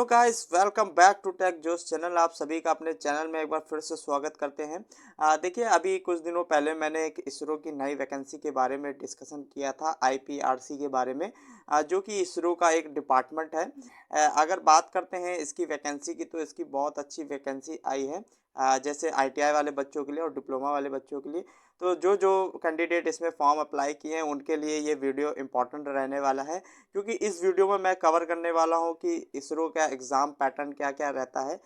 Hello guys, welcome back to Tech Josh channel. आप सभी का अपने चैनल में एक बार फिर से स्वागत करते हैं। देखिए, अभी कुछ दिनों पहले मैंने एक इसरो की नई वैकेंसी के बारे में डिस्कशन किया था, आईपीआरसी के बारे में, जो कि इसरो का एक डिपार्टमेंट है। अगर बात करते हैं इसकी वैकेंसी की, तो इसकी बहुत अच्छी वैकेंसी आई है, जैसे आईटीआई वाले बच्चों के लिए और डिप्लोमा वाले बच्चों के लिए। तो जो जो कैंडिडेट इसमें फॉर्म अप्लाई किए हैं उनके लिए ये वीडियो इम्पोर्टेंट रहने वाला है, क्योंकि इस वीडियो में मैं कवर करने वाला हूँ कि इसरो का एग्ज़ाम पैटर्न क्या क्या रहता है,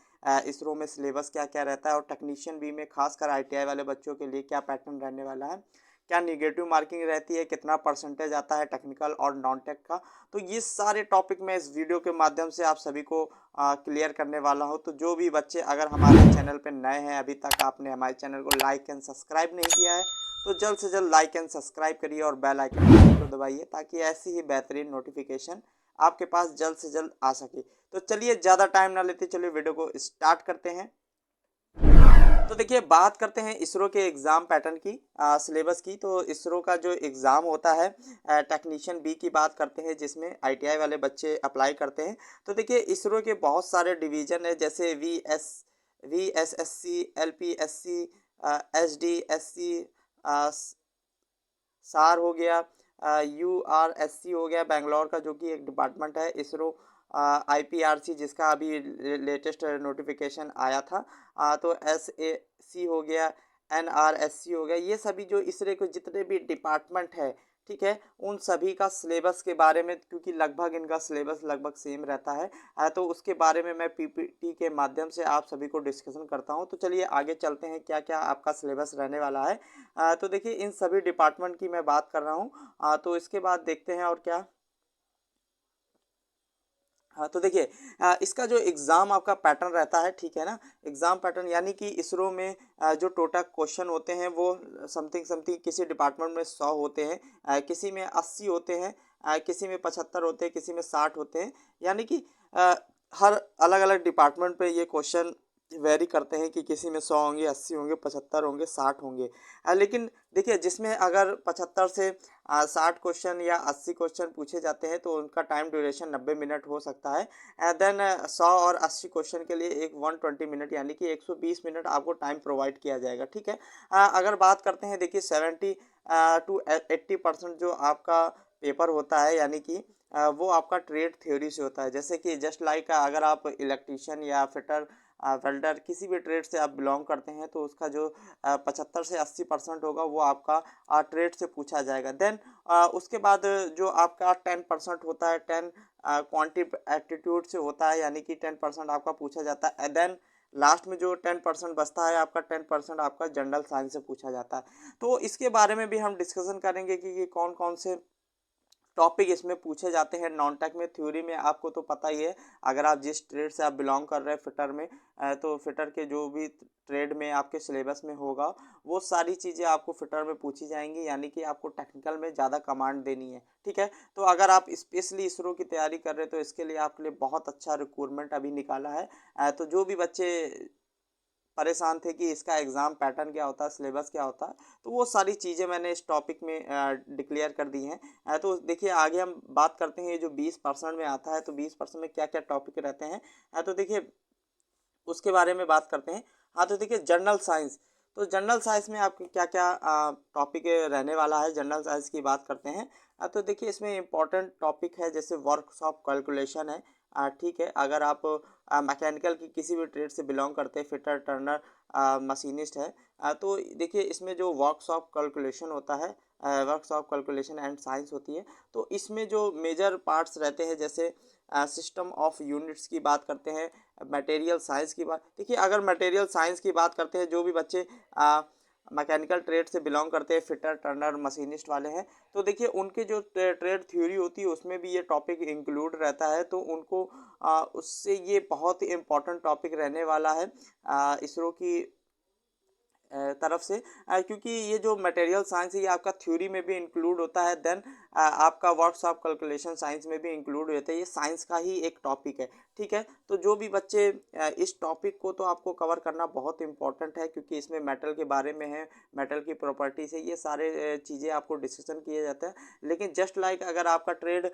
इसरो में सिलेबस क्या क्या रहता है, और टेक्नीशियन बी में खासकर आईटीआई वाले बच्चों के लिए क्या पैटर्न रहने वाला है, क्या निगेटिव मार्किंग रहती है, कितना परसेंटेज आता है टेक्निकल और नॉन टेक का। तो ये सारे टॉपिक मैं इस वीडियो के माध्यम से आप सभी को क्लियर करने वाला हूँ। तो जो भी बच्चे अगर हमारे चैनल पर नए हैं, अभी तक आपने हमारे चैनल को लाइक एंड सब्सक्राइब नहीं किया है, तो जल्द से जल्द लाइक एंड सब्सक्राइब करिए और बेल आइकन को दबाइए, ताकि ऐसी ही बेहतरीन नोटिफिकेशन आपके पास जल्द से जल्द आ सके। तो चलिए, ज़्यादा टाइम ना लेते, चलिए वीडियो को स्टार्ट करते हैं। तो देखिए, बात करते हैं इसरो के एग्ज़ाम पैटर्न की, सिलेबस की। तो इसरो का जो एग्ज़ाम होता है, टेक्नीशियन बी की बात करते हैं, जिसमें आईटीआई वाले बच्चे अप्लाई करते हैं। तो देखिए, इसरो के बहुत सारे डिवीज़न है, जैसे वीएसएससी, एलपीएससी, एसडीएससी, सार हो गया, यूआरएससी हो गया बेंगलोर का, जो कि एक डिपार्टमेंट है। इसरो आईपीआरसी, जिसका अभी लेटेस्ट नोटिफिकेशन आया था, तो एसएसी हो गया, एनआरएससी हो गया। ये सभी जो इसरो के जितने भी डिपार्टमेंट है, ठीक है, उन सभी का सिलेबस के बारे में, क्योंकि लगभग इनका सिलेबस लगभग सेम रहता है, तो उसके बारे में मैं पीपीटी के माध्यम से आप सभी को डिस्कशन करता हूं। तो चलिए आगे चलते हैं, क्या क्या आपका सिलेबस रहने वाला है। तो देखिए, इन सभी डिपार्टमेंट की मैं बात कर रहा हूँ, तो इसके बाद देखते हैं और क्या। हाँ, तो देखिए, इसका जो एग्ज़ाम आपका पैटर्न रहता है, ठीक है ना। एग्ज़ाम पैटर्न यानी कि इसरो में जो टोटल क्वेश्चन होते हैं वो समथिंग समथिंग, किसी डिपार्टमेंट में 100 होते हैं, किसी में 80 होते हैं, किसी में 75 होते हैं, किसी में 60 होते हैं। यानी कि हर अलग अलग डिपार्टमेंट पे ये क्वेश्चन वेरी करते हैं कि किसी में 100 होंगे, 80 होंगे, 75 होंगे, 60 होंगे। लेकिन देखिए, जिसमें अगर 75 से 60 क्वेश्चन या 80 क्वेश्चन पूछे जाते हैं, तो उनका टाइम ड्यूरेशन 90 मिनट हो सकता है। देन 100 और 80 क्वेश्चन के लिए एक 120 मिनट, यानी कि 120 मिनट आपको टाइम प्रोवाइड किया जाएगा, ठीक है। अगर बात करते हैं, देखिए 70 टू 80% जो आपका पेपर होता है, यानी कि वो आपका ट्रेड थ्योरी से होता है। जैसे कि जस्ट लाइक, अगर आप इलेक्ट्रीशियन या फिटर, वेल्डर, किसी भी ट्रेड से आप बिलोंग करते हैं, तो उसका जो 75 से 80% होगा वो आपका ट्रेड से पूछा जाएगा। देन उसके बाद जो आपका 10% होता है, 10 क्वांटिव एप्टीट्यूड से होता है, यानी कि 10% आपका पूछा जाता है। देन लास्ट में जो 10% बचता है आपका, 10% आपका जनरल साइंस से पूछा जाता है। तो इसके बारे में भी हम डिस्कशन करेंगे कि कौन कौन से टॉपिक इसमें पूछे जाते हैं। नॉन टेक में, थ्योरी में आपको तो पता ही है, अगर आप जिस ट्रेड से आप बिलोंग कर रहे हैं, फिटर में, तो फिटर के जो भी ट्रेड में आपके सिलेबस में होगा, वो सारी चीज़ें आपको फिटर में पूछी जाएंगी, यानी कि आपको टेक्निकल में ज़्यादा कमांड देनी है, ठीक है। तो अगर आप स्पेशली इसरो की तैयारी कर रहे हैं, तो इसके लिए आपके लिए बहुत अच्छा रिक्रूटमेंट अभी निकाला है। तो जो भी बच्चे परेशान थे कि इसका एग्ज़ाम पैटर्न क्या होता है, सिलेबस क्या होता है, तो वो सारी चीज़ें मैंने इस टॉपिक में डिक्लेयर कर दी हैं। तो देखिए, आगे हम बात करते हैं, ये जो 20% में आता है, तो 20% में क्या क्या टॉपिक रहते हैं। तो देखिए, उसके बारे में बात करते हैं। हाँ, तो देखिए, जनरल साइंस। तो जनरल साइंस में आपके क्या क्या टॉपिक रहने वाला है, जनरल साइंस की बात करते हैं। तो देखिए, इसमें इम्पोर्टेंट टॉपिक है, जैसे वर्क्स ऑफ कैलकुलेशन है, ठीक है। अगर आप मैकेनिकल की किसी भी ट्रेड से बिलोंग करते हैं, फिटर, टर्नर, मशीनिस्ट है, तो देखिए, इसमें जो वर्क्स ऑफ कैलकुलेशन होता है, works of calculation and science होती है, तो इसमें जो मेजर पार्ट्स रहते हैं, जैसे सिस्टम ऑफ यूनिट्स की बात करते हैं, मटेरियल साइंस की बात। देखिए, अगर मटेरियल साइंस की बात करते हैं, जो भी बच्चे मैकेनिकल ट्रेड से बिलोंग करते हैं, फिटर, टर्नर, मशीनिस्ट वाले हैं, तो देखिए, उनके जो ट्रेड थ्योरी होती है, उसमें भी ये टॉपिक इंक्लूड रहता है। तो उनको उससे ये बहुत ही इम्पोर्टेंट टॉपिक रहने वाला है। इसरो की तरफ से, क्योंकि ये जो मटेरियल साइंस है ये आपका थ्योरी में भी इंक्लूड होता है, देन आपका वर्क्स ऑफ कैलकुलेशन साइंस में भी इंक्लूड होता है। ये साइंस का ही एक टॉपिक है, ठीक है। तो जो भी बच्चे इस टॉपिक को तो आपको कवर करना बहुत इंपॉर्टेंट है, क्योंकि इसमें मेटल के बारे में है, मेटल की प्रॉपर्टीज है, ये सारे चीज़ें आपको डिस्कशन किए जाते हैं। लेकिन जस्ट लाइक अगर आपका ट्रेड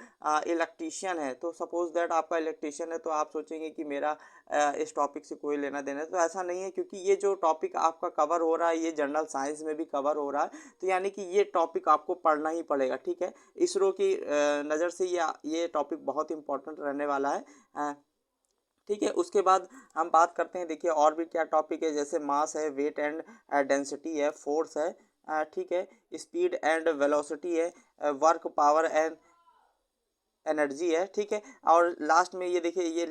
इलेक्ट्रीशियन है, तो सपोज दैट आपका इलेक्ट्रीशियन है, तो आप सोचेंगे कि मेरा इस टॉपिक से कोई लेना देना है, तो ऐसा नहीं है, क्योंकि ये जो टॉपिक आपका कवर हो रहा है ये जनरल साइंस में भी कवर हो रहा है, तो यानी कि ये टॉपिक आपको पढ़ना ही पड़ेगा, ठीक है। इसरो की नज़र से ये टॉपिक बहुत इंपॉर्टेंट रहने वाला है, ठीक है। उसके बाद हम बात करते हैं, देखिए और भी क्या टॉपिक है, जैसे मास है, वेट एंड डेंसिटी है, फोर्स है, ठीक है, स्पीड एंड वेलोसिटी है, वर्क पावर एंड एनर्जी है, ठीक है। और लास्ट में ये देखिए ये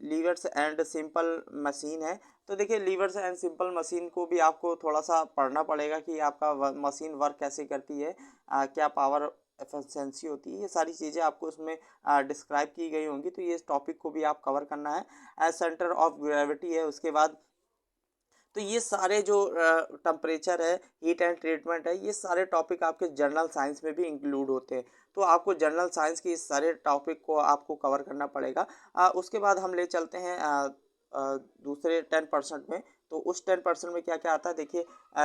लीवर्स एंड सिंपल मशीन है। तो देखिए लीवर्स एंड सिंपल मशीन को भी आपको थोड़ा सा पढ़ना पड़ेगा कि आपका मशीन वर्क कैसे करती है, क्या पावर एफिशिएंसी होती है, ये सारी चीज़ें आपको उसमें डिस्क्राइब की गई होंगी, तो ये टॉपिक को भी आप कवर करना है। सेंटर ऑफ ग्रेविटी है, उसके बाद तो ये सारे जो टेम्परेचर है, हीट एंड ट्रीटमेंट है, ये सारे टॉपिक आपके जनरल साइंस में भी इंक्लूड होते हैं। तो आपको जनरल साइंस के इस सारे टॉपिक को आपको कवर करना पड़ेगा। उसके बाद हम ले चलते हैं दूसरे 10% में। तो उस 10% में क्या क्या आता है, देखिए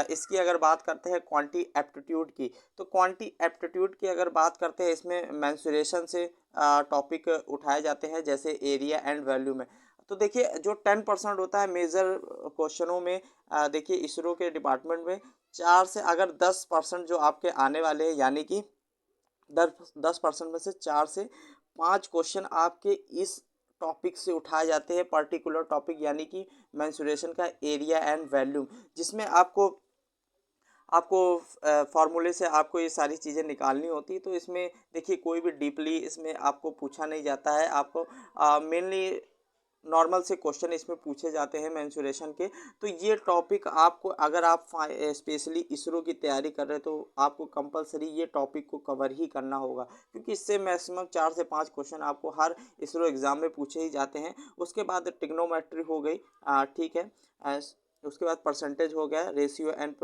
इसकी अगर बात करते हैं क्वांटी एप्टीट्यूड की, तो क्वांटी एप्टीट्यूड की अगर बात करते हैं, इसमें मेंसुरेशन से टॉपिक उठाए जाते हैं, जैसे एरिया एंड वैल्यू में। तो देखिए जो 10% होता है मेजर क्वेश्चनों में, देखिए इसरो के डिपार्टमेंट में 4 से अगर 10% जो आपके आने वाले हैं, यानी कि 10% में से 4 से 5 क्वेश्चन आपके इस टॉपिक से उठाए जाते हैं, पर्टिकुलर टॉपिक, यानी कि मेंसुरेशन का एरिया एंड वैल्यूम, जिसमें आपको फार्मूले से आपको ये सारी चीज़ें निकालनी होती है। तो इसमें देखिए कोई भी डीपली इसमें आपको पूछा नहीं जाता है, आपको मेनली नॉर्मल से क्वेश्चन इसमें पूछे जाते हैं मेंसुरेशन के। तो ये टॉपिक आपको, अगर आप स्पेशली इसरो की तैयारी कर रहे हैं, तो आपको कंपलसरी ये टॉपिक को कवर ही करना होगा, क्योंकि इससे मैक्सिमम 4 से 5 क्वेश्चन आपको हर इसरो एग्ज़ाम में पूछे ही जाते हैं। उसके बाद ट्रिग्नोमेट्री हो गई, ठीक है, उसके बाद परसेंटेज हो गया, रेशियो एंड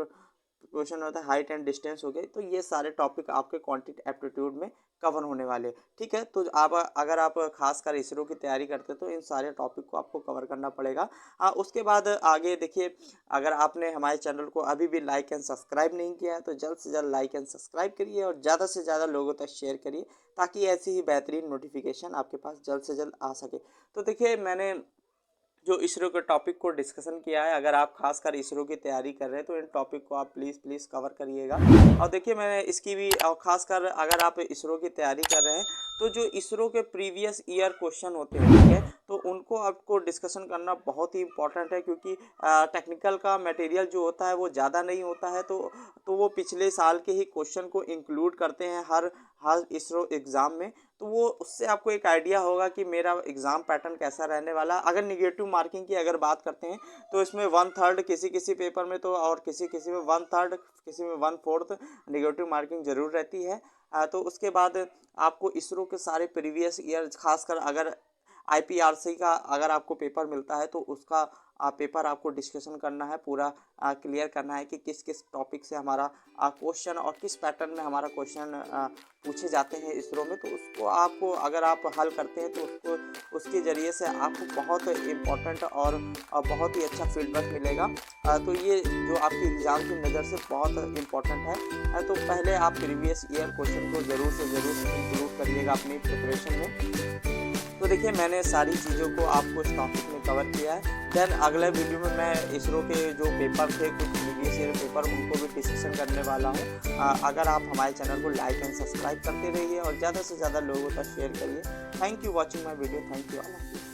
क्वेश्चन होता है, हाइट एंड डिस्टेंस हो गए। तो ये सारे टॉपिक आपके क्वांटिटी एप्टीट्यूड में कवर होने वाले, ठीक है। तो आप अगर आप खासकर इसरो की तैयारी करते हैं, तो इन सारे टॉपिक को आपको कवर करना पड़ेगा। उसके बाद आगे देखिए, अगर आपने हमारे चैनल को अभी भी लाइक एंड सब्सक्राइब नहीं किया है, तो जल्द से जल्द लाइक एंड सब्सक्राइब करिए और ज़्यादा से ज़्यादा लोगों तक शेयर करिए, ताकि ऐसी ही बेहतरीन नोटिफिकेशन आपके पास जल्द से जल्द आ सके। तो देखिए मैंने जो इसरो के टॉपिक को डिस्कशन किया है, अगर आप खासकर इसरो की तैयारी कर रहे हैं, तो इन टॉपिक को आप प्लीज़ कवर करिएगा। और देखिए मैंने इसकी भी, और खासकर अगर आप इसरो की तैयारी कर रहे हैं, तो जो इसरो के प्रीवियस ईयर क्वेश्चन होते हैं, ठीक है, तो उनको आपको डिस्कशन करना बहुत ही इंपॉर्टेंट है, क्योंकि टेक्निकल का मटेरियल जो होता है वो ज़्यादा नहीं होता है, तो वो पिछले साल के ही क्वेश्चन को इंक्लूड करते हैं हर इसरो एग्ज़ाम में। तो वो उससे आपको एक आइडिया होगा कि मेरा एग्ज़ाम पैटर्न कैसा रहने वाला। अगर निगेटिव मार्किंग की अगर बात करते हैं, तो इसमें 1/3 किसी पेपर में, तो और किसी में 1/3, किसी में 1/4 निगेटिव मार्किंग ज़रूर रहती है। तो उसके बाद आपको इसरो के सारे प्रीवियस ईयर, खासकर अगर IPRC का अगर आपको पेपर मिलता है, तो उसका पेपर आपको डिस्कशन करना है, पूरा क्लियर करना है कि किस किस टॉपिक से हमारा क्वेश्चन और किस पैटर्न में हमारा क्वेश्चन पूछे जाते हैं इसरो में। तो उसको आपको, अगर आप हल करते हैं, तो उसके ज़रिए से आपको बहुत इम्पोर्टेंट और बहुत ही अच्छा फीडबैक मिलेगा। तो ये जो आपकी एग्ज़ाम की नज़र से बहुत इम्पोर्टेंट है। तो पहले आप प्रीवियस ईयर क्वेश्चन को ज़रूर से ज़रूर इम्प्रूव करिएगा अपनी प्रिपरेशन में। तो देखिए मैंने सारी चीज़ों को आपको इस टॉपिक में कवर किया है। देन अगले वीडियो में मैं इसरो के जो पेपर थे, कुछ प्रीवियस ईयर पेपर, उनको भी डिस्कशन करने वाला हूँ। अगर आप हमारे चैनल को लाइक एंड सब्सक्राइब करते रहिए और ज़्यादा से ज़्यादा लोगों तक शेयर करिए। Thank you watching my video. Thank you all.